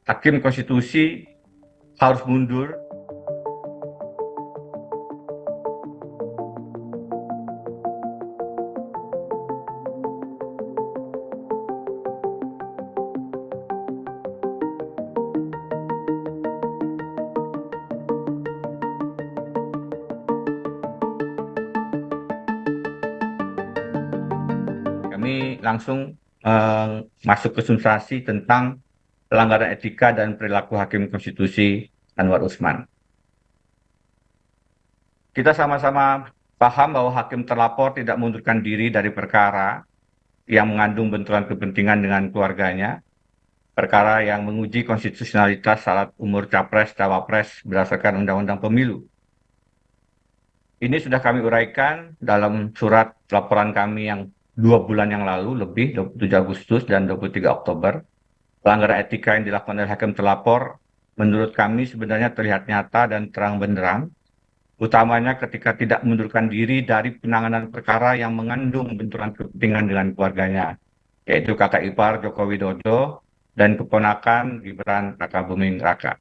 Hakim konstitusi harus mundur. Kami langsung masuk ke substansi tentang pelanggaran etika dan perilaku Hakim Konstitusi Anwar Usman. Kita sama-sama paham bahwa hakim terlapor tidak mengundurkan diri dari perkara yang mengandung benturan kepentingan dengan keluarganya, perkara yang menguji konstitusionalitas syarat umur capres-cawapres berdasarkan Undang-Undang Pemilu. Ini sudah kami uraikan dalam surat laporan kami yang 2 bulan yang lalu, lebih 27 Agustus dan 23 Oktober. Pelanggaran etika yang dilakukan oleh hakim terlapor menurut kami sebenarnya terlihat nyata dan terang benderang, utamanya ketika tidak mengundurkan diri dari penanganan perkara yang mengandung benturan kepentingan dengan keluarganya, yaitu kakak ipar Joko Widodo dan keponakan Gibran Rakabuming Raka.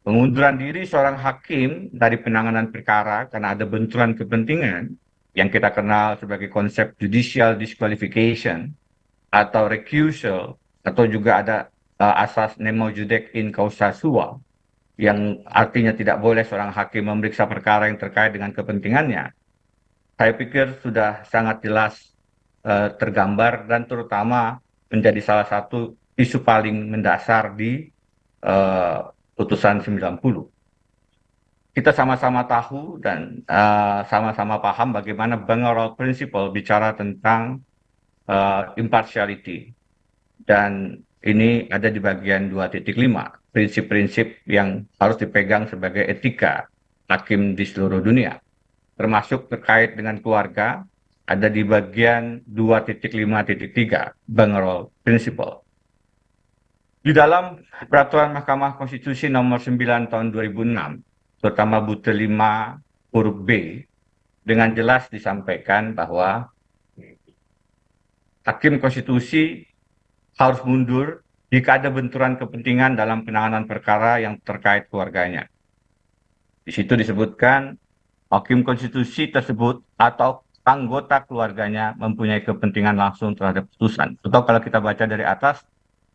Pengunduran diri seorang hakim dari penanganan perkara karena ada benturan kepentingan yang kita kenal sebagai konsep judicial disqualification atau recusal, atau juga ada asas nemo judec in causa sua, yang artinya tidak boleh seorang hakim memeriksa perkara yang terkait dengan kepentingannya. Saya pikir sudah sangat jelas tergambar dan terutama menjadi salah satu isu paling mendasar di putusan 90. Kita sama-sama tahu dan sama-sama paham bagaimana Bangarol Principle bicara tentang impartiality. Dan ini ada di bagian 2.5, prinsip-prinsip yang harus dipegang sebagai etika hakim di seluruh dunia. Termasuk terkait dengan keluarga, ada di bagian 2.5.3, Bangarol Principle. Di dalam Peraturan Mahkamah Konstitusi nomor 9 tahun 2006, terutama butir 5 huruf B, dengan jelas disampaikan bahwa Hakim Konstitusi harus mundur jika ada benturan kepentingan dalam penanganan perkara yang terkait keluarganya. Di situ disebutkan Hakim Konstitusi tersebut atau anggota keluarganya mempunyai kepentingan langsung terhadap putusan. Atau kalau kita baca dari atas,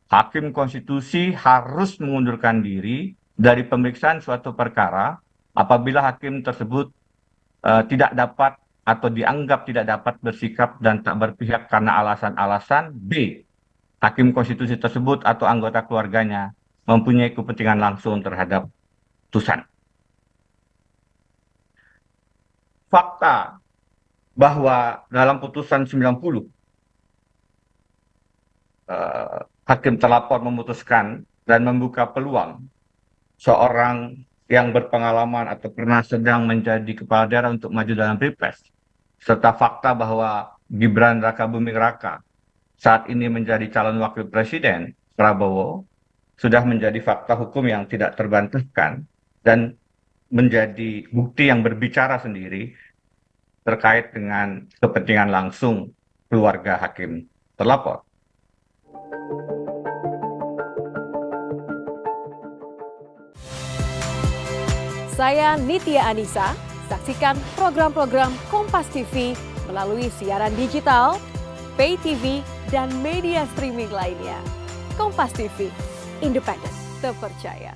Hakim Konstitusi harus mengundurkan diri dari pemeriksaan suatu perkara apabila hakim tersebut tidak dapat atau dianggap tidak dapat bersikap dan tak berpihak karena alasan-alasan B. Hakim konstitusi tersebut atau anggota keluarganya mempunyai kepentingan langsung terhadap putusan. Fakta bahwa dalam putusan 90, hakim terlapor memutuskan dan membuka peluang seorang yang berpengalaman atau pernah sedang menjadi kepala daerah untuk maju dalam Pilpres, serta fakta bahwa Gibran Rakabuming Raka saat ini menjadi calon wakil presiden Prabowo, sudah menjadi fakta hukum yang tidak terbantahkan dan menjadi bukti yang berbicara sendiri terkait dengan kepentingan langsung keluarga hakim terlapor. Saya Nitya Anissa, saksikan program-program Kompas TV melalui siaran digital, pay TV, dan media streaming lainnya. Kompas TV, independen, terpercaya.